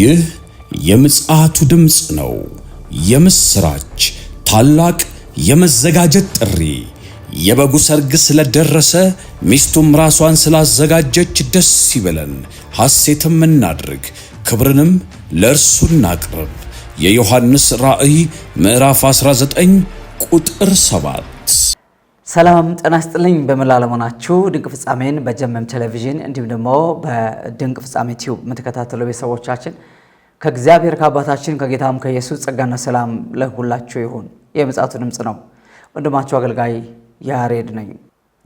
ይህ የምጽአቱ ድምጽ ነው። የምስራች ታላቅ የመዘጋጀት ጥሪ። የበጉ ሰርግ ስለደረሰ ሚስቱም ራሷን ስላዘጋጀች ደስ ይበለን፣ ሐሴትም እናድርግ፣ ክብርንም ለእርሱ እናቅርብ። የዮሐንስ ራእይ ምዕራፍ 19 ቁጥር 7። ሰላም ጤና ይስጥልኝ። በመላው ናችሁ ድንቅ ፍጻሜን በጀመም ቴሌቪዥን እንዲሁም ደግሞ በድንቅ ፍጻሜ ቲዩብ የምትከታተሉ ቤተሰቦቻችን ከእግዚአብሔር ከአባታችን ከጌታም ከኢየሱስ ጸጋና ሰላም ለሁላችሁ ይሁን። የምጽአቱ ድምጽ ነው። ወንድማችሁ አገልጋይ ያሬድ ነኝ።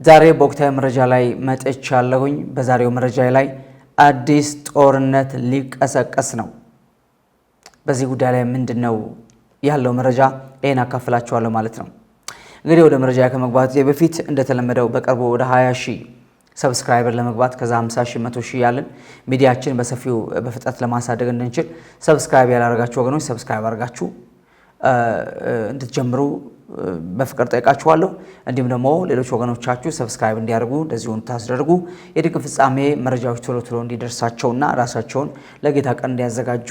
ዛሬ በወቅታዊ መረጃ ላይ መጥቻለሁኝ። በዛሬው መረጃ ላይ አዲስ ጦርነት ሊቀሰቀስ ነው። በዚህ ጉዳይ ላይ ምንድነው ያለው መረጃ ይሄን አካፍላችኋለሁ ማለት ነው። እንግዲህ ወደ መረጃ ከመግባት በፊት እንደተለመደው በቅርቡ ወደ 20,000 ሰብስክራይበር ለመግባት ከዛ 50,000 100,000 ያለን ሚዲያችን በሰፊው በፍጥነት ለማሳደግ እንድንችል ሰብስክራይብ ያላደረጋችሁ ወገኖች ሰብስክራይብ አድርጋችሁ እንድትጀምሩ በፍቅር ጠይቃችኋለሁ። እንዲሁም ደግሞ ሌሎች ወገኖቻችሁ ሰብስክራይብ እንዲያደርጉ እንደዚሁ ታስደርጉ የድንቅ ፍጻሜ መረጃዎች ቶሎ ቶሎ እንዲደርሳቸውና ራሳቸውን ለጌታ ቀን እንዲያዘጋጁ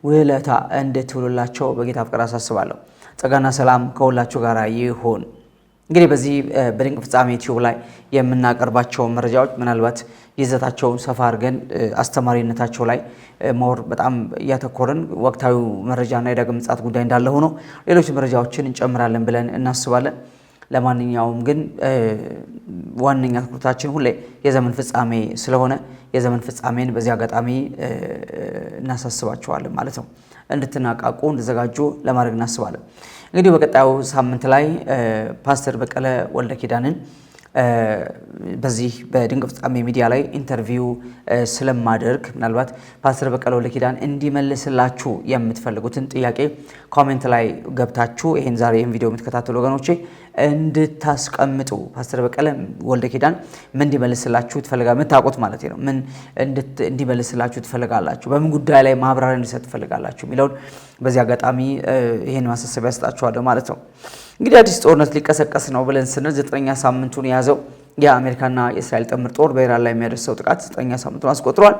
ውለታ እንድትውሉላቸው በጌታ ፍቅር አሳስባለሁ። ጸጋና ሰላም ከሁላችሁ ጋር ይሁን። እንግዲህ በዚህ በድንቅ ፍጻሜ ዩቲዩብ ላይ የምናቀርባቸው መረጃዎች ምናልባት ይዘታቸውን ሰፋ አድርገን አስተማሪነታቸው ላይ ሞር በጣም እያተኮርን ወቅታዊ መረጃና የዳግም ምጽአት ጉዳይ እንዳለ ሆኖ ሌሎች መረጃዎችን እንጨምራለን ብለን እናስባለን። ለማንኛውም ግን ዋነኛ ትኩረታችን ሁሌ የዘመን ፍጻሜ ስለሆነ የዘመን ፍጻሜን በዚህ አጋጣሚ እናሳስባቸዋለን ማለት ነው። እንድትናቃቁ እንድዘጋጁ ለማድረግ እናስባለን። እንግዲህ በቀጣዩ ሳምንት ላይ ፓስተር በቀለ ወልደ ኪዳንን በዚህ በድንቅ ፍጻሜ ሚዲያ ላይ ኢንተርቪው ስለማደርግ ምናልባት ፓስተር በቀለ ወልደ ኪዳን እንዲመልስላችሁ የምትፈልጉትን ጥያቄ ኮሜንት ላይ ገብታችሁ ይሄን ዛሬ ይሄን ቪዲዮ የምትከታተሉ ወገኖቼ እንድታስቀምጡ ፓስተር በቀለ ወልደ ኪዳን ምን እንዲመልስላችሁ ትፈልጋላችሁ? የምታውቁት ማለት ነው። ምን እንዲመልስላችሁ ትፈልጋላችሁ? በምን ጉዳይ ላይ ማብራሪያ እንዲሰጥ ትፈልጋላችሁ የሚለውን በዚህ አጋጣሚ ይሄን ማሳሰቢያ ያስጣችኋለሁ ማለት ነው። እንግዲህ አዲስ ጦርነት ሊቀሰቀስ ነው ብለን ስንል 9ኛ ሳምንቱን የያዘው የአሜሪካና የእስራኤል ጥምር ጦር በኢራን ላይ የሚያደርሰው ጥቃት 9ኛ ሳምንቱን አስቆጥሯል።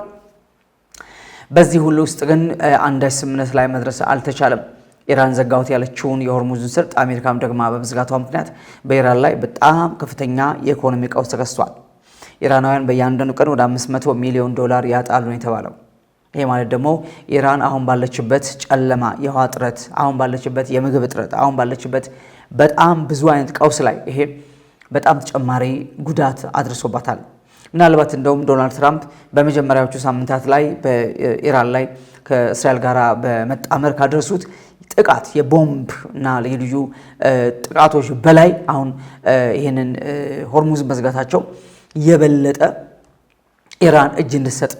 በዚህ ሁሉ ውስጥ ግን አንዳች ስምምነት ላይ መድረስ አልተቻለም። ኢራን ዘጋሁት ያለችውን የሆርሙዝን ሰርጥ አሜሪካም ደግማ በመዝጋቷ ምክንያት በኢራን ላይ በጣም ከፍተኛ የኢኮኖሚ ቀውስ ተከስቷል። ኢራናውያን በእያንዳንዱ ቀን ወደ $500 ሚሊዮን ያጣሉ ነው የተባለው። ይሄ ማለት ደግሞ ኢራን አሁን ባለችበት ጨለማ የውሃ እጥረት፣ አሁን ባለችበት የምግብ እጥረት፣ አሁን ባለችበት በጣም ብዙ አይነት ቀውስ ላይ ይሄ በጣም ተጨማሪ ጉዳት አድርሶባታል። ምናልባት እንደውም ዶናልድ ትራምፕ በመጀመሪያዎቹ ሳምንታት ላይ በኢራን ላይ ከእስራኤል ጋር በመጣመር ካደረሱት ጥቃት የቦምብ እና ልዩ ጥቃቶች በላይ አሁን ይሄንን ሆርሙዝን መዝጋታቸው የበለጠ ኢራን እጅ እንድትሰጥ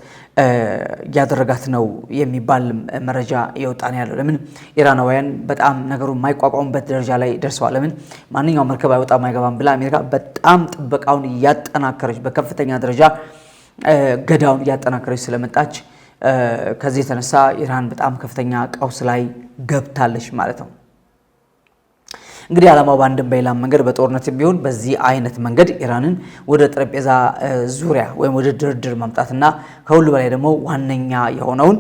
ያደረጋት ነው የሚባል መረጃ እየወጣ ነው ያለው። ለምን ኢራናውያን በጣም ነገሩን የማይቋቋሙበት ደረጃ ላይ ደርሰዋል። ለምን ማንኛውም መርከብ አይወጣም አይገባም ብላ አሜሪካ በጣም ጥበቃውን እያጠናከረች በከፍተኛ ደረጃ ገዳውን እያጠናከረች ስለመጣች ከዚህ የተነሳ ኢራን በጣም ከፍተኛ ቀውስ ላይ ገብታለች ማለት ነው። እንግዲህ ዓላማው በአንድም በሌላም መንገድ በጦርነት ቢሆን በዚህ አይነት መንገድ ኢራንን ወደ ጠረጴዛ ዙሪያ ወይም ወደ ድርድር ማምጣትና ከሁሉ በላይ ደግሞ ዋነኛ የሆነውን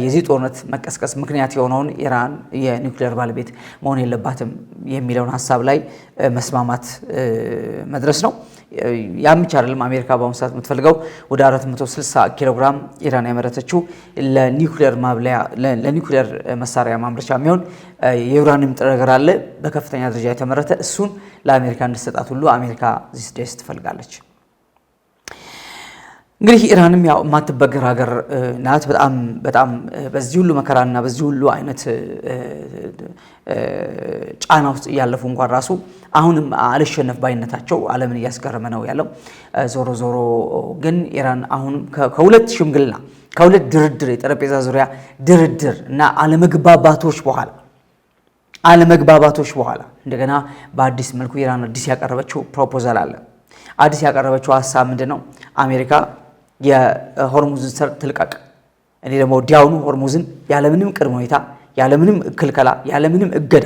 የዚህ ጦርነት መቀስቀስ ምክንያት የሆነውን ኢራን የኒውክሌር ባለቤት መሆን የለባትም የሚለውን ሐሳብ ላይ መስማማት መድረስ ነው። ያም ብቻ አይደለም። አሜሪካ በአሁኑ ሰዓት የምትፈልገው ወደ 460 ኪሎ ግራም ኢራን ያመረተችው ለኒውክሌር መሳሪያ ማምረቻ የሚሆን የዩራኒየም ንጥረ ነገር አለ በከፍተኛ ደረጃ የተመረተ፣ እሱን ለአሜሪካ እንድትሰጣት ሁሉ አሜሪካ ዚስ ዴይስ ትፈልጋለች። እንግዲህ ኢራንም ያው ማትበገር ሀገር ናት። በጣም በዚህ ሁሉ መከራና በዚህ ሁሉ አይነት ጫና ውስጥ ያለፉ እንኳን ራሱ አሁንም አልሸነፍ ባይነታቸው ዓለምን እያስገረመ ነው ያለው። ዞሮ ዞሮ ግን ኢራን አሁንም ከሁለት ሽምግልና ከሁለት ድርድር የጠረጴዛ ዙሪያ ድርድር እና አለመግባባቶች በኋላ እንደገና በአዲስ መልኩ ኢራን አዲስ ያቀረበችው ፕሮፖዛል አለ። አዲስ ያቀረበችው ሐሳብ ምንድነው? አሜሪካ የሆርሙዝን ሰርጥ ትልቀቅ፣ እኔ ደግሞ ዲያውኑ ሆርሙዝን ያለምንም ቅድመ ሁኔታ ያለምንም ክልከላ ያለምንም እገዳ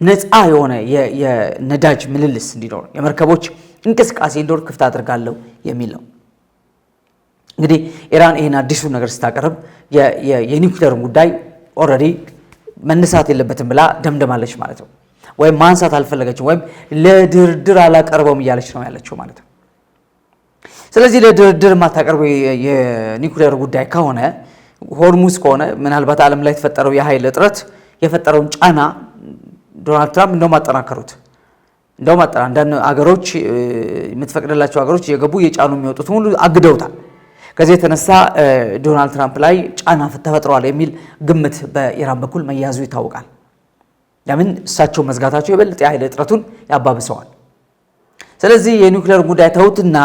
ነፃ የሆነ የነዳጅ ምልልስ እንዲኖር የመርከቦች እንቅስቃሴ እንዲኖር ክፍት አድርጋለሁ የሚል ነው። እንግዲህ ኢራን ይህን አዲሱ ነገር ስታቀርብ የኒውክሌርን ጉዳይ ኦልሬዲ መነሳት የለበትም ብላ ደምደማለች ማለት ነው። ወይም ማንሳት አልፈለገችም፣ ወይም ለድርድር አላቀርበውም እያለች ነው ያለችው ማለት ነው። ስለዚህ ለድርድር የማታቀርበው የኒውክሌር ጉዳይ ከሆነ ሆርሙዝ ከሆነ ምናልባት ዓለም ላይ የተፈጠረው የኃይል እጥረት የፈጠረውን ጫና ዶናልድ ትራምፕ እንደውም አጠናከሩት። አንዳንድ አገሮች የምትፈቅድላቸው አገሮች እየገቡ የጫኑ የሚወጡት ሁሉ አግደውታል። ከዚህ የተነሳ ዶናልድ ትራምፕ ላይ ጫና ተፈጥሯል የሚል ግምት በኢራን በኩል መያዙ ይታወቃል። ለምን እሳቸው መዝጋታቸው የበለጠ የኃይል እጥረቱን ያባብሰዋል። ስለዚህ የኒውክሌር ጉዳይ ተውትና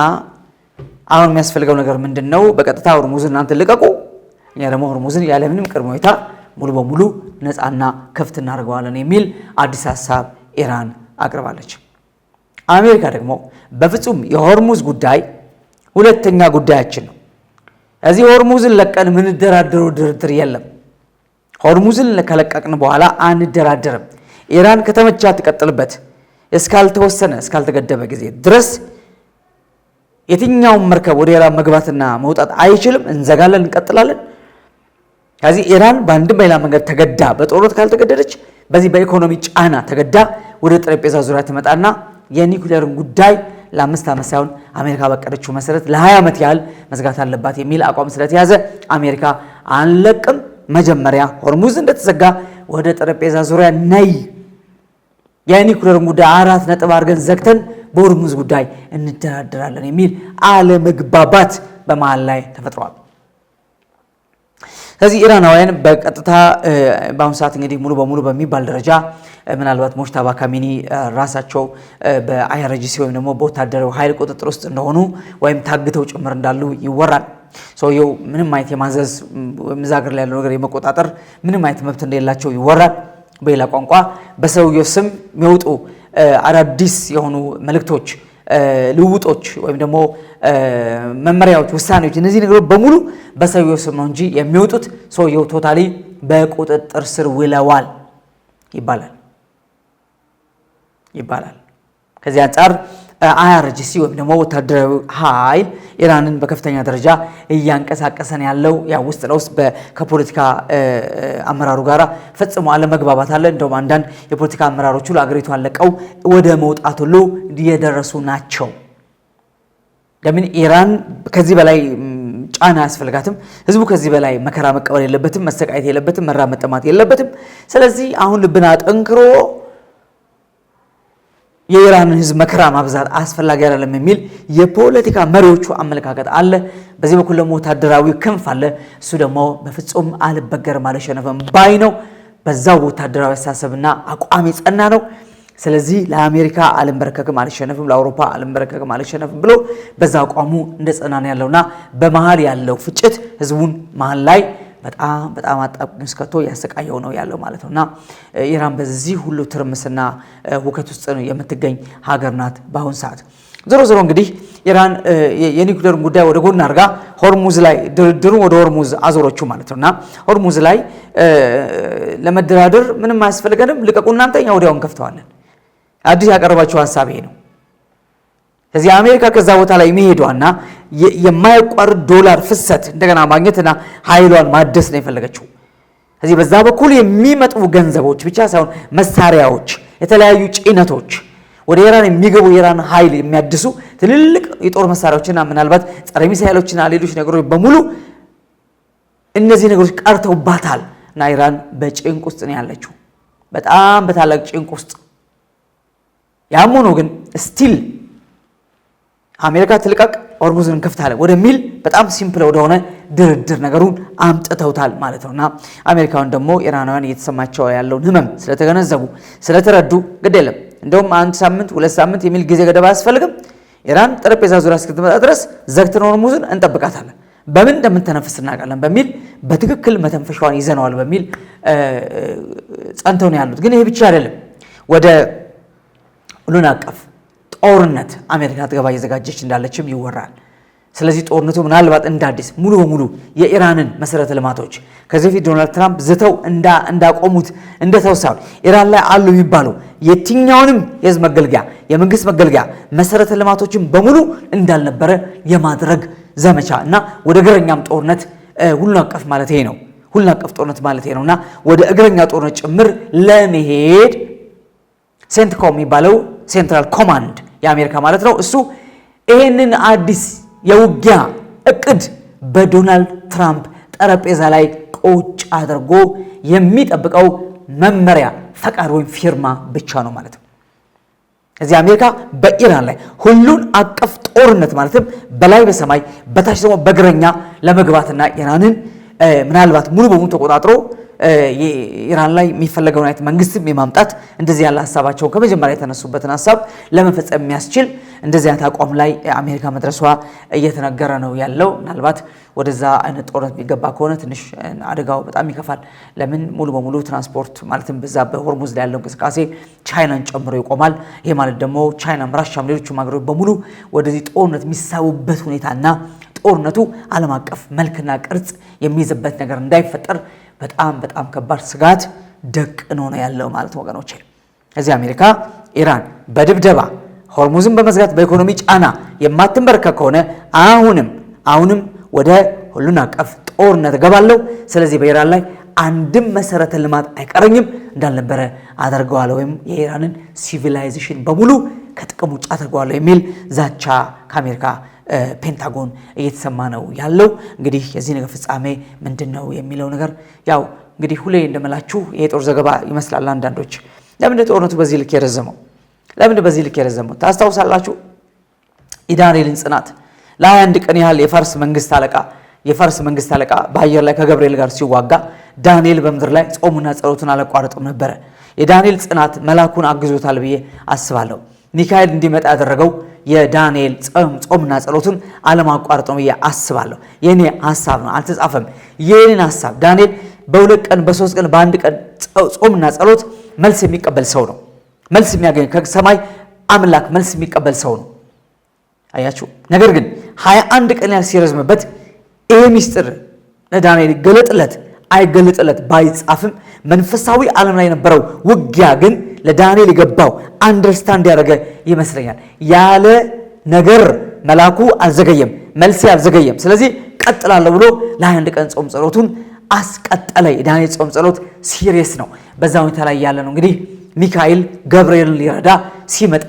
አሁን የሚያስፈልገው ነገር ምንድነው? በቀጥታ ሆርሙዝን እናንተ ልቀቁ፣ እኛ ደግሞ ሆርሙዝን ያለምንም ቅድመ ሁኔታ ሙሉ በሙሉ ነፃና ክፍት እናደርገዋለን የሚል አዲስ ሐሳብ ኢራን አቅርባለች። አሜሪካ ደግሞ በፍጹም የሆርሙዝ ጉዳይ ሁለተኛ ጉዳያችን ነው፣ እዚህ ሆርሙዝን ለቀን ምንደራደረው ድርድር የለም፣ ሆርሙዝን ከለቀቅን በኋላ አንደራደርም፣ ኢራን ከተመቻ ትቀጥልበት እስካልተወሰነ እስካልተገደበ ጊዜ ድረስ የትኛውም መርከብ ወደ ኢራን መግባትና መውጣት አይችልም፣ እንዘጋለን፣ እንቀጥላለን። ከዚህ ኢራን በአንድም በሌላ መንገድ ተገዳ በጦርነት ካልተገደደች በዚህ በኢኮኖሚ ጫና ተገዳ ወደ ጠረጴዛ ዙሪያ ትመጣና የኒውክሌርን ጉዳይ ለ5 ዓመት ሳይሆን አሜሪካ በቀደችው መሰረት ለ20 ዓመት ያህል መዝጋት አለባት የሚል አቋም ስለተያዘ አሜሪካ አንለቅም፣ መጀመሪያ ሆርሙዝ እንደተዘጋ ወደ ጠረጴዛ ዙሪያ ነይ፣ የኒውክሌርን ጉዳይ 4 ነጥብ አድርገን ዘግተን በሆርሙዝ ጉዳይ እንደራደራለን የሚል አለመግባባት በመሃል ላይ ተፈጥሯል። ስለዚህ ኢራናውያን በቀጥታ በአሁኑ ሰዓት እንግዲህ ሙሉ በሙሉ በሚባል ደረጃ ምናልባት ሞጅታባ ካሚኒ ራሳቸው በአይአርጂሲ ወይም ደግሞ በወታደራዊ ኃይል ቁጥጥር ውስጥ እንደሆኑ ወይም ታግተው ጭምር እንዳሉ ይወራል። ሰውየው ምንም አይነት የማዘዝ ወይም እዛ ሀገር ላይ ያለው ነገር የመቆጣጠር ምንም አይነት መብት እንደሌላቸው ይወራል። በሌላ ቋንቋ በሰውየው ስም የሚወጡ አዳዲስ የሆኑ መልእክቶች፣ ልውጦች ወይም ደግሞ መመሪያዎች፣ ውሳኔዎች እነዚህ ነገሮች በሙሉ በሰውየው ስም ነው እንጂ የሚወጡት ሰውየው ቶታሊ በቁጥጥር ስር ውለዋል ይባላል። ከዚህ አንጻር አይአርጂሲ ወይም ደግሞ ወታደራዊ ኃይል ኢራንን በከፍተኛ ደረጃ እያንቀሳቀሰን ያለው ያው ውስጥ ለውስጥ ከፖለቲካ አመራሩ ጋር ፈጽሞ አለመግባባት አለ። እንደውም አንዳንድ የፖለቲካ አመራሮቹ ለአገሪቷን ለቀው ወደ መውጣት ሁሉ እየደረሱ ናቸው። ለምን ኢራን ከዚህ በላይ ጫና ያስፈልጋትም፣ ህዝቡ ከዚህ በላይ መከራ መቀበል የለበትም፣ መሰቃየት የለበትም፣ መራብ መጠማት የለበትም። ስለዚህ አሁን ልብና ጠንክሮ የኢራንን ህዝብ መከራ ማብዛት አስፈላጊ አይደለም የሚል የፖለቲካ መሪዎቹ አመለካከት አለ። በዚህ በኩል ደግሞ ወታደራዊ ክንፍ አለ። እሱ ደግሞ በፍጹም አልበገርም አልሸነፍም ባይ ነው። በዛው ወታደራዊ አስተሳሰብና አቋም የጸና ነው። ስለዚህ ለአሜሪካ አልንበረከክም አልሸነፍም፣ ለአውሮፓ አልንበረከክም አልሸነፍም ብሎ በዛ አቋሙ እንደጸና ነው ያለውና በመሃል ያለው ፍጭት ህዝቡን መሃል ላይ በጣም አጣብቂኝ ውስጥ ከቶ ያሰቃየው ነው ያለው ማለት ነውና ኢራን በዚህ ሁሉ ትርምስና ሁከት ውስጥ የምትገኝ ሀገር ናት በአሁን ሰዓት። ዞሮ እንግዲህ ኢራን የኒውክሌር ጉዳይ ወደ ጎን አድርጋ ሆርሙዝ ላይ ድርድሩ ወደ ሆርሙዝ አዞረችው ማለት ነውና ሆርሙዝ ላይ ለመደራደር ምንም አያስፈልገንም፣ ልቀቁ እናንተ፣ እኛ ወዲያው እንከፍተዋለን። አዲስ ያቀረባቸው ሐሳብ ይሄ ነው። ስለዚህ አሜሪካ ከዛ ቦታ ላይ መሄዷና የማይቋርጥ ዶላር ፍሰት እንደገና ማግኘትና ኃይሏን ማደስ ነው የፈለገችው። ስለዚህ በዛ በኩል የሚመጡ ገንዘቦች ብቻ ሳይሆን መሳሪያዎች፣ የተለያዩ ጭነቶች ወደ ኢራን የሚገቡ የኢራን ኃይል የሚያድሱ ትልልቅ የጦር መሳሪያዎችና ምናልባት ጸረ ሚሳኤሎችና ሌሎች ነገሮች በሙሉ እነዚህ ነገሮች ቀርተውባታል እና ኢራን በጭንቅ ውስጥ ነው ያለችው፣ በጣም በታላቅ ጭንቅ ውስጥ። ያም ሆኖ ግን ስቲል አሜሪካ ትልቀቅ ሆርሙዝን እንከፍታለን ወደሚል በጣም ሲምፕል ወደሆነ ድርድር ነገሩን አምጥተውታል ማለት ነውና አሜሪካውን ደግሞ ኢራናውያን እየተሰማቸው ያለውን ህመም ስለተገነዘቡ ስለተረዱ ግድ የለም እንደውም 1 ሳምንት 2 ሳምንት የሚል ጊዜ ገደባ አያስፈልግም። ኢራን ጠረጴዛ ዙሪያ እስክትመጣ ድረስ ዘግተን ሆርሙዝን እንጠብቃታለን፣ በምን እንደምንተነፍስ እናውቃለን በሚል በትክክል መተንፈሻዋን ይዘነዋል በሚል ጸንተው ነው ያሉት። ግን ይሄ ብቻ አይደለም፣ ወደ ሁሉን አቀፍ ጦርነት አሜሪካ ትገባ እየዘጋጀች እንዳለችም ይወራል። ስለዚህ ጦርነቱ ምናልባት እንዳዲስ ሙሉ በሙሉ የኢራንን መሰረተ ልማቶች ከዚህ በፊት ዶናልድ ትራምፕ ዝተው እንዳቆሙት እንደተወሳው ኢራን ላይ አሉ የሚባሉ የትኛውንም የህዝብ መገልገያ የመንግስት መገልገያ መሰረተ ልማቶችን በሙሉ እንዳልነበረ የማድረግ ዘመቻ እና ወደ እግረኛም ጦርነት ሁሉን አቀፍ ማለት ይሄ ነው። ሁሉን አቀፍ ጦርነት ማለት ይሄ ነውና ወደ እግረኛ ጦርነት ጭምር ለመሄድ ሴንትኮም የሚባለው ሴንትራል ኮማንድ የአሜሪካ ማለት ነው። እሱ ይሄንን አዲስ የውጊያ እቅድ በዶናልድ ትራምፕ ጠረጴዛ ላይ ቁጭ አድርጎ የሚጠብቀው መመሪያ ፈቃድ ወይም ፊርማ ብቻ ነው ማለት ነው። እዚህ አሜሪካ በኢራን ላይ ሁሉን አቀፍ ጦርነት ማለትም በላይ በሰማይ በታች ደግሞ በእግረኛ ለመግባትና ኢራንን ምናልባት ሙሉ በሙሉ ተቆጣጥሮ ኢራን ላይ የሚፈለገውን አይነት መንግስትም የማምጣት እንደዚህ ያለ ሐሳባቸው ከመጀመሪያ የተነሱበትን ሐሳብ ለመፈጸም የሚያስችል እንደዚህ አይነት አቋም ላይ አሜሪካ መድረሷ እየተነገረ ነው ያለው። ምናልባት ወደዛ አይነት ጦርነት የሚገባ ከሆነ ትንሽ አደጋው በጣም ይከፋል። ለምን ሙሉ በሙሉ ትራንስፖርት ማለትም በዛ በሆርሙዝ ላይ ያለው እንቅስቃሴ ቻይናን ጨምሮ ይቆማል። ይሄ ማለት ደግሞ ቻይናም ራሻም ሌሎችም ሀገሮች በሙሉ ወደዚህ ጦርነት የሚሳቡበት ሁኔታና ጦርነቱ ዓለም አቀፍ መልክና ቅርጽ የሚይዝበት ነገር እንዳይፈጠር በጣም በጣም ከባድ ስጋት ደቅኖ ነው ያለው ማለት ወገኖች። እዚህ አሜሪካ ኢራን በድብደባ ሆርሙዝን በመዝጋት በኢኮኖሚ ጫና የማትንበረከክ ከሆነ አሁንም ወደ ሁሉን አቀፍ ጦርነት ገባለሁ፣ ስለዚህ በኢራን ላይ አንድም መሰረተ ልማት አይቀረኝም፣ እንዳልነበረ አደርገዋለሁ ወይም የኢራንን ሲቪላይዜሽን በሙሉ ከጥቅም ውጭ አደርገዋለሁ የሚል ዛቻ ከአሜሪካ ፔንታጎን እየተሰማ ነው ያለው። እንግዲህ የዚህ ነገር ፍጻሜ ምንድነው የሚለው ነገር ያው እንግዲህ ሁሌ እንደምላችሁ የጦር ዘገባ ይመስላል አንዳንዶች። ለምን ጦርነቱ በዚህ ልክ የረዘመው? ታስታውሳላችሁ? የዳንኤልን ጽናት ለ21 ቀን ያህል የፋርስ መንግስት አለቃ በአየር ላይ ከገብርኤል ጋር ሲዋጋ ዳንኤል በምድር ላይ ጾሙና ጸሎቱን አላቋረጠም ነበረ። የዳንኤል ጽናት መልአኩን አግዞታል ብዬ አስባለሁ። ሚካኤል እንዲመጣ ያደረገው የዳንኤል ጾምና ጸሎቱን አለማቋረጥ ነው ብዬ አስባለሁ። የኔ ሐሳብ ነው፣ አልተጻፈም። የኔን ሐሳብ ዳንኤል በሁለት ቀን በሶስት ቀን በአንድ ቀን ጾምና ጸሎት መልስ የሚቀበል ሰው ነው። መልስ የሚያገኝ ከሰማይ አምላክ መልስ የሚቀበል ሰው ነው። አያችሁ። ነገር ግን 21 ቀን ያህል ሲረዝምበት ይሄ ሚስጥር ለዳንኤል ይገለጥለት አይገለጥለት ባይጻፍም መንፈሳዊ ዓለም ላይ የነበረው ውጊያ ግን ለዳንኤል የገባው አንደርስታንድ ያደረገ ይመስለኛል። ያለ ነገር መልአኩ አልዘገየም፣ መልስ አልዘገየም። ስለዚህ ቀጥላለሁ ብሎ ለ21 ቀን ጾም ጸሎቱን አስቀጠለ። የዳንኤል ጾም ጸሎት ሲሪየስ ነው። በዛ ሁኔታ ላይ ያለ ነው እንግዲህ ሚካኤል ገብርኤልን ሊረዳ ሲመጣ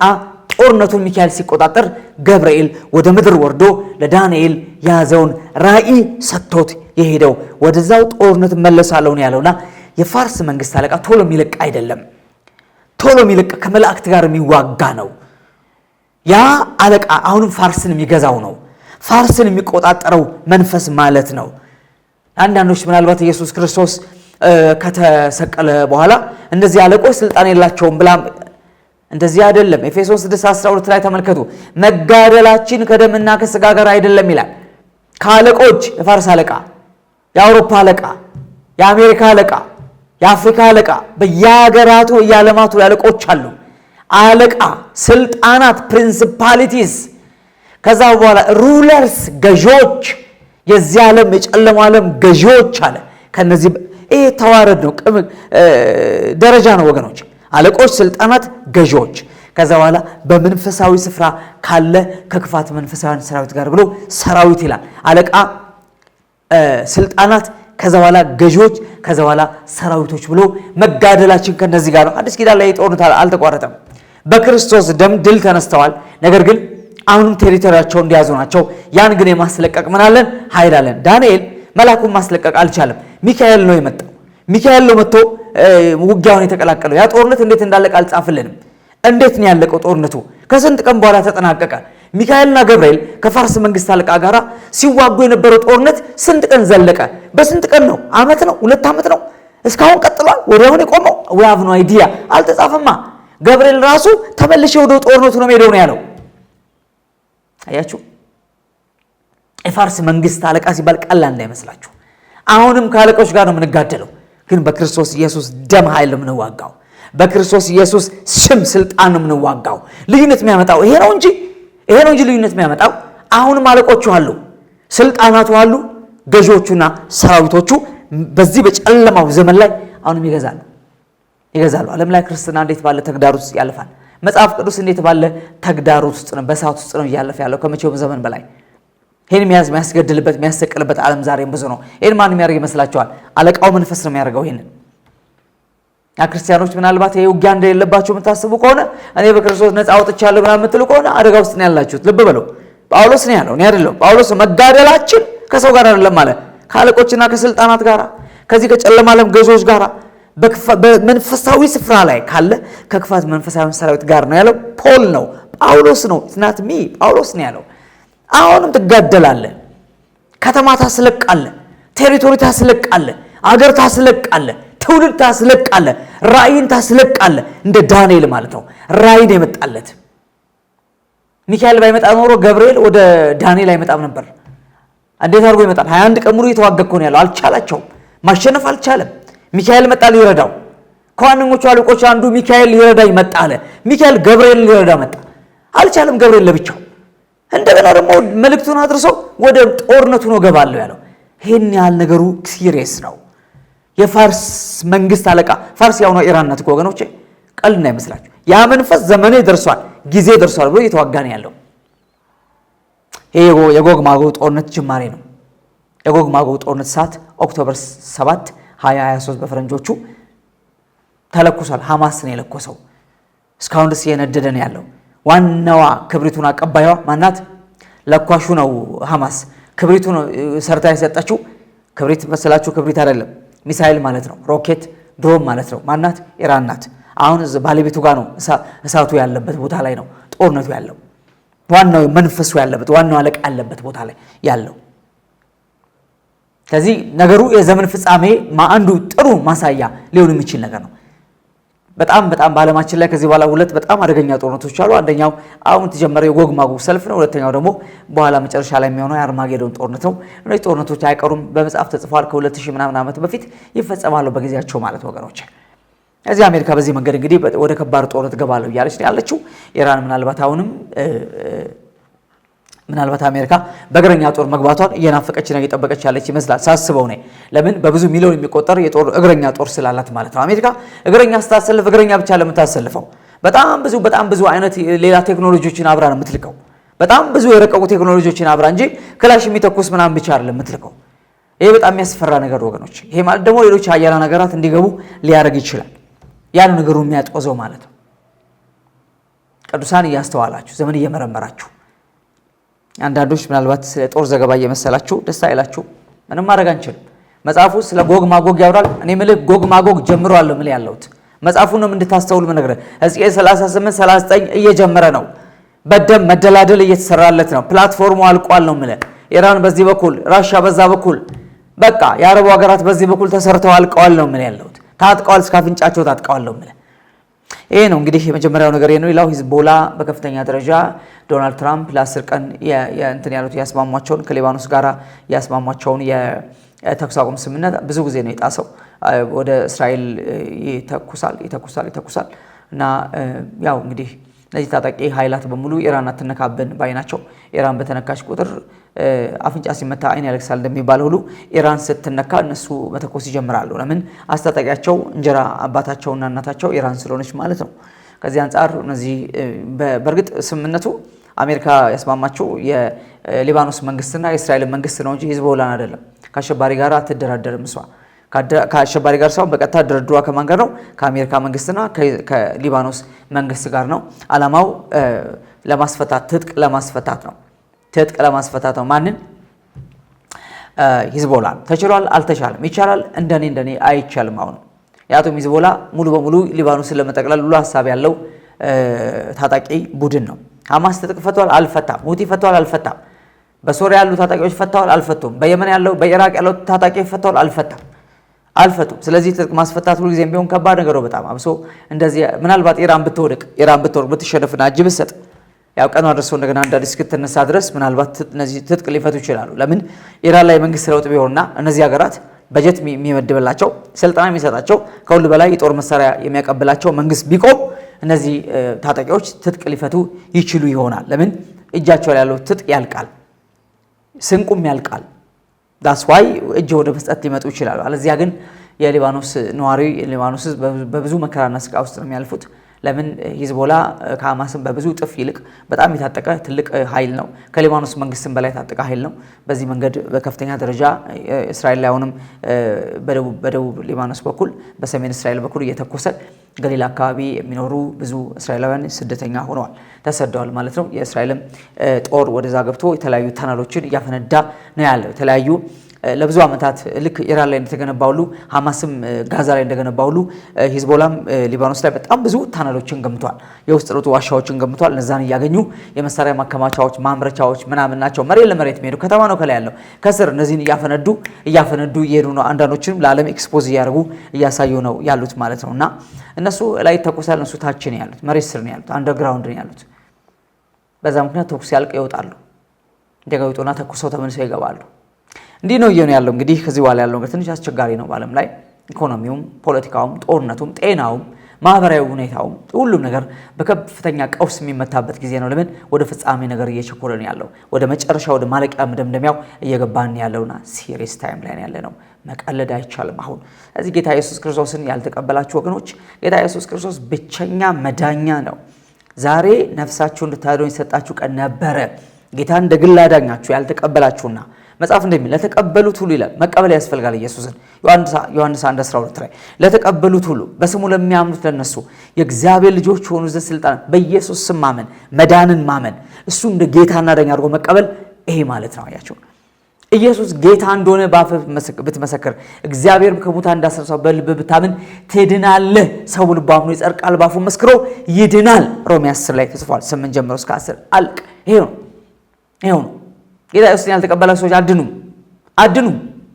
ጦርነቱን ሚካኤል ሲቆጣጠር ገብርኤል ወደ ምድር ወርዶ ለዳንኤል ያዘውን ራእይ ሰጥቶት የሄደው ወደዛው ጦርነት መለሳለሁ ነው ያለውና የፋርስ መንግስት አለቃ ቶሎ የሚለቅ አይደለም። ቶሎ የሚለቅ ከመላእክት ጋር የሚዋጋ ነው። ያ አለቃ አሁንም ፋርስን የሚገዛው ነው። ፋርስን የሚቆጣጠረው መንፈስ ማለት ነው። አንዳንዶች ምናልባት ኢየሱስ ክርስቶስ ከተሰቀለ በኋላ እንደዚህ አለቆች ስልጣን የላቸውም ብላ እንደዚህ አይደለም። ኤፌሶን 6:12 ላይ ተመልከቱ። መጋደላችን ከደምና ከስጋ ጋር አይደለም ይላል። ከአለቆች የፋርስ አለቃ፣ የአውሮፓ አለቃ፣ የአሜሪካ አለቃ፣ የአፍሪካ አለቃ፣ በየሀገራቱ የዓለማቱ አለቆች አሉ። አለቃ፣ ስልጣናት፣ ፕሪንሲፓሊቲስ፣ ከዛ በኋላ ሩለርስ፣ ገዢዎች፣ የዚህ ዓለም የጨለማው ዓለም ገዢዎች አለ። ከነዚህ ይሄ ተዋረድ ነው፣ ደረጃ ነው ወገኖች። አለቆች፣ ስልጣናት፣ ገዢዎች። ከዛ በኋላ በመንፈሳዊ ስፍራ ካለ ከክፋት መንፈሳዊያን ሰራዊት ጋር ብሎ ሰራዊት ይላል። አለቃ፣ ስልጣናት፣ ከዛ በኋላ ገዢዎች፣ ከዛ በኋላ ሰራዊቶች ብሎ መጋደላችን ከነዚህ ጋር ነው። አዲስ ኪዳን ላይ ጦርነት አልተቋረጠም። በክርስቶስ ደም ድል ተነስተዋል። ነገር ግን አሁንም ቴሪቶሪያቸው እንደያዙ ናቸው። ያን ግን የማስለቀቅ ምን አለን? ኃይል አለን። ዳንኤል መልአኩን ማስለቀቅ አልቻለም። ሚካኤል ነው የመጣው። ሚካኤል ነው መጥቶ ውጊያውን የተቀላቀለው። ያ ጦርነት እንዴት እንዳለቀ አልጻፍልንም። እንዴት ነው ያለቀው ጦርነቱ? ከስንት ቀን በኋላ ተጠናቀቀ። ሚካኤልና ገብርኤል ከፋርስ መንግስት አለቃ ጋር ሲዋጉ የነበረው ጦርነት ስንት ቀን ዘለቀ? በስንት ቀን ነው? ዓመት ነው? 2 ዓመት ነው? እስካሁን ቀጥሏል? ወዲያውን የቆመው? we have no idea። አልተጻፈማ። ገብርኤል ራሱ ተመልሼ ወደ ጦርነቱ ነው ሄደው ነው ያለው። አያችሁ፣ የፋርስ መንግስት አለቃ ሲባል ቀላል እንዳይመስላችሁ። አሁንም ከአለቆች ጋር ነው የምንጋደለው፣ ግን በክርስቶስ ኢየሱስ ደም ኃይል ነው የምንዋጋው። በክርስቶስ ኢየሱስ ስም ስልጣን ነው የምንዋጋው። ልዩነት የሚያመጣው ይሄ ነው እንጂ ልዩነት የሚያመጣው አሁንም አለቆቹ አሉ፣ ስልጣናቱ አሉ፣ ገዢዎቹና ሰራዊቶቹ በዚህ በጨለማው ዘመን ላይ አሁንም ይገዛሉ። ይገዛሉ። ዓለም ላይ ክርስትና እንዴት ባለ ተግዳሮት ውስጥ ያልፋል። መጽሐፍ ቅዱስ እንዴት ባለ ተግዳሮት ውስጥ ነው፣ በእሳት ውስጥ ነው እያለፈ ያለው ከመቼውም ዘመን በላይ። ይህን የሚያስገድልበት የሚያሰቅልበት ዓለም ዛሬም ብዙ ነው። ይህን ማን የሚያደርግ ይመስላችኋል? አለቃው መንፈስ ነው የሚያደርገው ይህንን። ክርስቲያኖች ምናልባት ይሄ ውጊያ እንደሌለባችሁ የምታስቡ ከሆነ እኔ በክርስቶስ ነፃ አውጥቻለሁ ምናምን የምትሉ ከሆነ አደጋ ውስጥ ነው ያላችሁት። ልብ በለው። ጳውሎስ ነው ያለው፣ እኔ አይደለሁም። ጳውሎስ መጋደላችን ከሰው ጋር አይደለም አለ፣ ከአለቆችና ከስልጣናት ጋር፣ ከዚህ ከጨለማ ዓለም ገዢዎች ጋር፣ በመንፈሳዊ ስፍራ ላይ ካለ ከክፋት መንፈሳዊ ሰራዊት ጋር ነው ያለው። ፖል ነው፣ ጳውሎስ ነው። ኢትናት ሚ ጳውሎስ ነው ያለው። አሁንም ትጋደላለህ፣ ከተማ ታስለቃለህ፣ ቴሪቶሪ ታስለቃለህ፣ አገር ታስለቃለህ፣ ትውልድ ታስለቃለህ፣ ራእይን ታስለቃለህ። እንደ ዳንኤል ማለት ነው። ራእይን የመጣለት ሚካኤል ባይመጣ ኖሮ ገብርኤል ወደ ዳንኤል አይመጣም ነበር። እንዴት አድርጎ ይመጣል? 21 ቀን ሙሉ የተዋጋ እኮ ነው ያለው። አልቻላቸውም፣ ማሸነፍ አልቻለም። ሚካኤል መጣ ሊረዳው። ከዋነኞቹ አለቆች አንዱ ሚካኤል ሊረዳኝ መጣ አለ። ሚካኤል ገብርኤል ሊረዳ መጣ፣ አልቻለም። ገብርኤል ለብቻው እንደገና ደግሞ መልእክቱን አድርሶ ወደ ጦርነቱ ነው ገባለሁ ያለው። ይህን ያህል ነገሩ ሲሪየስ ነው። የፋርስ መንግስት አለቃ፣ ፋርስ ያው ነው ኢራን ናት እኮ ወገኖቼ፣ ቀልድ እንዳይመስላችሁ። ያ መንፈስ ዘመኔ ደርሷል፣ ጊዜ ደርሷል ብሎ እየተዋጋ ነው ያለው። ይሄ የጎግ ማጎግ ጦርነት ጅማሬ ነው። የጎግ ማጎግ ጦርነት ሰዓት ኦክቶበር 7 2023 በፈረንጆቹ ተለኩሷል። ሐማስ ነው የለኮሰው። እስካሁን ድረስ እየነደደ ነው ያለው። ዋናዋ ክብሪቱን አቀባይዋ ማናት? ለኳሹ ነው ሐማስ። ክብሪቱ ነው ሰርታ የሰጠችው። ክብሪት መሰላችሁ? ክብሪት አይደለም፣ ሚሳኤል ማለት ነው። ሮኬት ድሮም ማለት ነው። ማናት? ኢራን ናት። አሁን ባለቤቱ ጋር ነው፣ እሳቱ ያለበት ቦታ ላይ ነው ጦርነቱ ያለው። ዋናው መንፈሱ ያለበት፣ ዋናው አለቃ ያለበት ቦታ ላይ ያለው። ከዚህ ነገሩ የዘመን ፍጻሜ አንዱ ጥሩ ማሳያ ሊሆን የሚችል ነገር ነው። በጣም በዓለማችን ላይ ከዚህ በኋላ ሁለት በጣም አደገኛ ጦርነቶች አሉ። አንደኛው አሁን የተጀመረው የጎግ ማጎግ ሰልፍ ነው። ሁለተኛው ደግሞ በኋላ መጨረሻ ላይ የሚሆነው የአርማጌዶን ጦርነት ነው። እነዚህ ጦርነቶች አይቀሩም፣ በመጽሐፍ ተጽፏል። ከ2000 ምናምን ዓመት በፊት ይፈጸማሉ በጊዜያቸው ማለት ወገኖች። እዚህ አሜሪካ በዚህ መንገድ እንግዲህ ወደ ከባድ ጦርነት ገባለሁ እያለች ነው ያለችው። ኢራን ምናልባት አሜሪካ በእግረኛ ጦር መግባቷን እየናፈቀች ነው እየጠበቀች ያለች ይመስላል ሳስበው ነው። ለምን? በብዙ ሚሊዮን የሚቆጠር እግረኛ ጦር ስላላት ማለት ነው። አሜሪካ እግረኛ ስታሰልፍ እግረኛ ብቻ ለምታሰልፈው በጣም ብዙ አይነት ሌላ ቴክኖሎጂዎችን አብራ ነው የምትልከው። በጣም ብዙ የረቀቁ ቴክኖሎጂዎችን አብራ እንጂ ክላሽ የሚተኩስ ምናምን ብቻ አይደለም የምትልከው። ይሄ በጣም የሚያስፈራ ነገር ወገኖች። ይሄ ማለት ደግሞ ሌሎች ሀያላን ነገራት እንዲገቡ ሊያደርግ ይችላል። ያን ነገሩ የሚያጦዘው ማለት ነው። ቅዱሳን እያስተዋላችሁ ዘመን እየመረመራችሁ አንዳንዶች ምናልባት ስለ ጦር ዘገባ እየመሰላችሁ ደስ አይላችሁ። ምንም ማድረግ አንችልም። መጽሐፉ ስለ ጎግ ማጎግ ያወራል። እኔ ምልህ ጎግ ማጎግ ጀምሯለሁ ምል ያለሁት መጽሐፉንም እንድታስተውል ምነግርህ ሕዝቅኤል 38 39 እየጀመረ ነው። በደም መደላደል እየተሰራለት ነው። ፕላትፎርሙ አልቋል ነው ምልህ። ኢራን በዚህ በኩል ራሻ በዛ በኩል በቃ የአረቡ ሀገራት በዚህ በኩል ተሰርተው አልቀዋል ነው ምል ያለሁት። ታጥቀዋል፣ እስከ አፍንጫቸው ታጥቀዋል ነው ምልህ። ይሄ ነው እንግዲህ የመጀመሪያው ነገር ነው። ሌላው ሂዝቦላ በከፍተኛ ደረጃ ዶናልድ ትራምፕ ለ10 ቀን እንትን ያሉት ያስማሟቸውን ከሊባኖስ ጋር ያስማሟቸውን የተኩስ አቁም ስምምነት ብዙ ጊዜ ነው የጣሰው። ወደ እስራኤል ይተኩሳል እና ያው እንግዲህ እነዚህ ታጣቂ ኃይላት በሙሉ ኢራን አትነካብን ባይ ናቸው። ኢራን በተነካች ቁጥር አፍንጫ ሲመታ አይን ያለቅሳል እንደሚባለው ሁሉ ኢራን ስትነካ እነሱ መተኮስ ይጀምራሉ። ለምን? አስታጣቂያቸው እንጀራ አባታቸውና እናታቸው ኢራን ስለሆነች ማለት ነው። ከዚህ አንጻር እነዚህ በእርግጥ ስምምነቱ አሜሪካ ያስማማቸው የሊባኖስ መንግስትና የእስራኤል መንግስት ነው እንጂ ሂዝቦላን አይደለም። ከአሸባሪ ጋር አትደራደርም። እሷ ከአሸባሪ ጋር ሳይሆን በቀጥታ ድርድሯ ከማን ጋር ነው? ከአሜሪካ መንግስትና ከሊባኖስ መንግስት ጋር ነው። ዓላማው ለማስፈታት ትጥቅ ለማስፈታት ነው። ማንን? ሂዝቦላ። ተችሏል? አልተቻለም? ይቻላል? እንደኔ አይቻልም። አሁን ያቱም ሂዝቦላ ሙሉ በሙሉ ሊባኖስን ለመጠቅለል ሁሉ ሀሳብ ያለው ታጣቂ ቡድን ነው። ሐማስ ትጥቅ ፈቷል? አልፈታም። ሁቲ ፈቷል? አልፈታም። በሶሪያ ያሉ ታጣቂዎች ፈተዋል? አልፈቱም። በየመን ያለው በኢራቅ ያለው ታጣቂ ፈቷል? አልፈቱም። ስለዚህ ትጥቅ ማስፈታት ሁሉ ጊዜም ቢሆን ከባድ ነገር ነው በጣም አብሶ እንደዚህ ምናልባት ኢራን ብትወድቅ ብትሸነፍና እጅ ብትሰጥ ያው ቀኑ አድርሶ እንደገና አንዳንድ እስክትነሳ ድረስ ምናልባት እነዚህ ትጥቅ ሊፈቱ ይችላሉ። ለምን? ኢራን ላይ መንግስት ለውጥ ቢሆንና እነዚህ ሀገራት በጀት የሚመድብላቸው ስልጣና የሚሰጣቸው ከሁሉ በላይ የጦር መሳሪያ የሚያቀብላቸው መንግስት ቢቆም እነዚህ ታጣቂዎች ትጥቅ ሊፈቱ ይችሉ ይሆናል። ለምን? እጃቸው ላይ ያለው ትጥቅ ያልቃል፣ ስንቁም ያልቃል። ዳስ ዋይ እጅ ወደ መስጠት ሊመጡ ይችላሉ። አለዚያ ግን የሊባኖስ ነዋሪ የሊባኖስ በብዙ መከራና ስቃይ ውስጥ ነው የሚያልፉት። ለምን ሂዝቦላ ከሐማስም በብዙ ጥፍ ይልቅ በጣም የታጠቀ ትልቅ ኃይል ነው። ከሊባኖስ መንግስትም በላይ የታጠቀ ኃይል ነው። በዚህ መንገድ በከፍተኛ ደረጃ እስራኤል ላይ አሁንም በደቡብ ሊባኖስ በኩል በሰሜን እስራኤል በኩል እየተኮሰ ገሊላ አካባቢ የሚኖሩ ብዙ እስራኤላውያን ስደተኛ ሆነዋል፣ ተሰደዋል ማለት ነው። የእስራኤልም ጦር ወደዛ ገብቶ የተለያዩ ተናሎችን እያፈነዳ ነው ያለው። የተለያዩ ለብዙ ዓመታት ልክ ኢራን ላይ እንደተገነባ ሁሉ ሐማስም ጋዛ ላይ እንደገነባ ሁሉ ሂዝቦላም ሊባኖስ ላይ በጣም ብዙ ታነሎችን ገምቷል። የውስጥ ርቱ ዋሻዎችን ገምቷል። እነዛን እያገኙ የመሳሪያ ማከማቻዎች፣ ማምረቻዎች ምናምን ናቸው። መሬት ለመሬት የሚሄዱ ከተማ ነው ከላይ ያለው ከስር እነዚህን እያፈነዱ እየሄዱ ነው። አንዳንዶችንም ለዓለም ኤክስፖዝ እያደረጉ እያሳዩ ነው ያሉት ማለት ነውና እነሱ ላይ ተኩሳል፣ እነሱ ታች ነው ያሉት፣ መሬት ስር ነው ያሉት፣ አንደርግራውንድ ነው ያሉት። በዛ ምክንያት ተኩስ ያልቅ ይወጣሉ፣ እንደገና ይወጡና ተኩሰው ተመልሰው ይገባሉ። እንዲህ ነው ያለው። እንግዲህ ከዚህ በኋላ ያለው ነገር ትንሽ አስቸጋሪ ነው። በዓለም ላይ ኢኮኖሚውም፣ ፖለቲካውም፣ ጦርነቱም፣ ጤናውም፣ ማህበራዊ ሁኔታውም ሁሉም ነገር በከፍተኛ ቀውስ የሚመታበት ጊዜ ነው። ለምን ወደ ፍጻሜ ነገር እየቸኮለን ያለው ወደ መጨረሻ ወደ ማለቂያ መደምደሚያው እየገባን ያለውና ሲሪየስ ታይም ላይ ያለ ነው። መቀለድ አይቻልም። አሁን እዚህ ጌታ ኢየሱስ ክርስቶስን ያልተቀበላችሁ ወገኖች ጌታ ኢየሱስ ክርስቶስ ብቸኛ መዳኛ ነው። ዛሬ ነፍሳችሁ እንድታድኑ የሰጣችሁ ቀን ነበረ። ጌታ እንደ ግል አዳኛችሁ ያልተቀበላችሁና መጽሐፍ እንደሚል ለተቀበሉት ሁሉ ይላል። መቀበል ያስፈልጋል ኢየሱስን። ዮሐንስ 1:12 ላይ ለተቀበሉት ሁሉ በስሙ ለሚያምኑት ለነሱ የእግዚአብሔር ልጆች ሆኑ ዘንድ ስልጣን፣ በኢየሱስ ስም ማመን፣ መዳንን ማመን፣ እሱ እንደ ጌታና ዳኛ አድርጎ መቀበል፣ ይሄ ማለት ነው። አያችሁ ኢየሱስ ጌታ እንደሆነ በአፍህ ብትመሰክር፣ እግዚአብሔር ከሙታን እንዳስነሳው በልብ ብታምን ትድናለህ። ሰው በልቡ አምኖ ይጸድቃል፣ በአፉ መስክሮ ይድናል። ሮሜ 10 ላይ ተጽፏል። 8 ጀምሮ እስከ 10 አልቅ። ይሄ ነው። ጌታ ኢየሱስን ያልተቀበላችሁ ሰዎች አድኑ።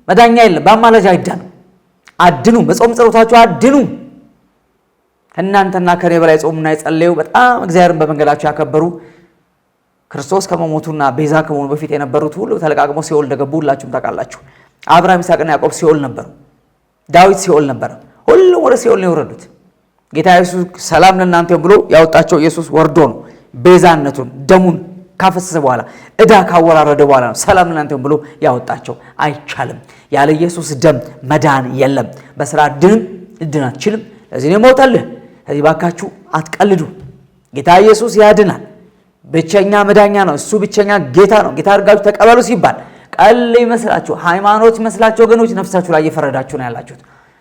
መዳኛ የለም፣ በአማላጅ አይዳኑ። አድኑ፣ በጾም ጸሎታችሁ አድኑ። ከእናንተና ከኔ በላይ ጾሙና የጸለዩ በጣም እግዚአብሔርን በመንገዳቸው ያከበሩ ክርስቶስ ከመሞቱና ቤዛ ከመሆኑ በፊት የነበሩት ሁሉ ተለቃቅመው ሲኦል እንደገቡ ሁላችሁም ታውቃላችሁ። አብርሃም፣ ይስሐቅና ያዕቆብ ሲኦል ነበሩ። ዳዊት ሲኦል ነበረ። ሁሉም ወደ ሲኦል ነው የወረዱት። ጌታ ኢየሱስ ሰላም ለእናንተ ብሎ ያወጣቸው ኢየሱስ ወርዶ ነው ቤዛነቱን ደሙን ካፈሰሰ በኋላ ዕዳ ካወራረደ በኋላ ነው ሰላም ለእናንተ ብሎ ያወጣቸው። አይቻልም። ያለ ኢየሱስ ደም መዳን የለም። በስራ ድን አትችልም። ለዚህ ነው ሞታለህ። ስለዚህ ባካችሁ አትቀልዱ። ጌታ ኢየሱስ ያድናል። ብቸኛ መዳኛ ነው። እሱ ብቸኛ ጌታ ነው። ጌታ አድርጋችሁ ተቀበሉ ሲባል ቀል ይመስላችሁ፣ ሃይማኖት ይመስላችሁ ወገኖች፣ ነፍሳችሁ ላይ እየፈረዳችሁ ነው ያላችሁት።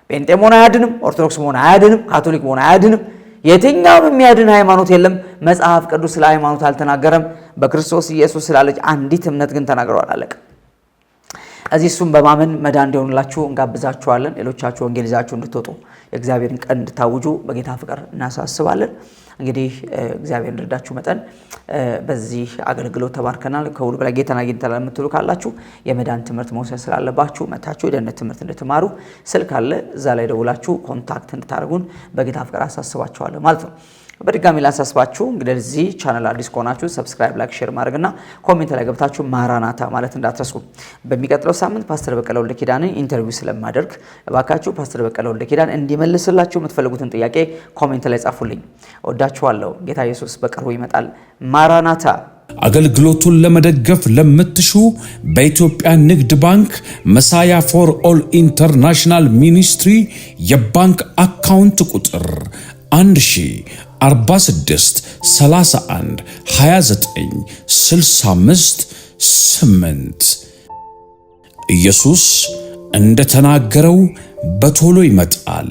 ጴንጤ መሆን አያድንም፣ ኦርቶዶክስ መሆን አያድንም፣ ካቶሊክ መሆን አያድንም። የትኛውም የሚያድን ሃይማኖት የለም። መጽሐፍ ቅዱስ ስለ ሃይማኖት አልተናገረም። በክርስቶስ ኢየሱስ ስላለች አንዲት እምነት ግን ተናግሯል። አለቀ። እዚህ እሱም በማመን መዳን እንዲሆንላችሁ እንጋብዛችኋለን። ሌሎቻችሁ ወንጌል ይዛችሁ እንድትወጡ የእግዚአብሔርን ቀን እንድታውጁ በጌታ ፍቅር እናሳስባለን። እንግዲህ እግዚአብሔር እንድረዳችሁ መጠን በዚህ አገልግሎት ተባርከናል። ከሁሉ በላይ ጌታን አግኝተናል የምትሉ ካላችሁ የመዳን ትምህርት መውሰድ ስላለባችሁ መታችሁ የደህንነት ትምህርት እንድትማሩ ስልክ አለ፣ እዛ ላይ ደውላችሁ ኮንታክት እንድታደርጉን በጌታ ፍቅር አሳስባችኋለሁ ማለት ነው። በድጋሚ ላሳስባችሁ እንግዲህ እዚህ ቻናል አዲስ ከሆናችሁ ሰብስክራይብ፣ ላይክ፣ ሼር ማድረግና ኮሜንት ላይ ገብታችሁ ማራናታ ማለት እንዳትረሱ። በሚቀጥለው ሳምንት ፓስተር በቀለ ወልደ ኪዳንን ኢንተርቪው ስለማደርግ እባካችሁ ፓስተር በቀለ ወልደ ኪዳን እንዲመልስላችሁ የምትፈልጉትን ጥያቄ ኮሜንት ላይ ጻፉልኝ። ወዳችኋለሁ። ጌታ ኢየሱስ በቅርቡ ይመጣል። ማራናታ። አገልግሎቱን ለመደገፍ ለምትሹ በኢትዮጵያ ንግድ ባንክ መሳያ ፎር ኦል ኢንተርናሽናል ሚኒስትሪ የባንክ አካውንት ቁጥር 1046 31 29 65 8 ኢየሱስ እንደተናገረው በቶሎ ይመጣል።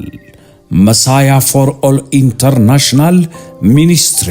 መሳያ ፎር ኦል ኢንተርናሽናል ሚኒስትሪ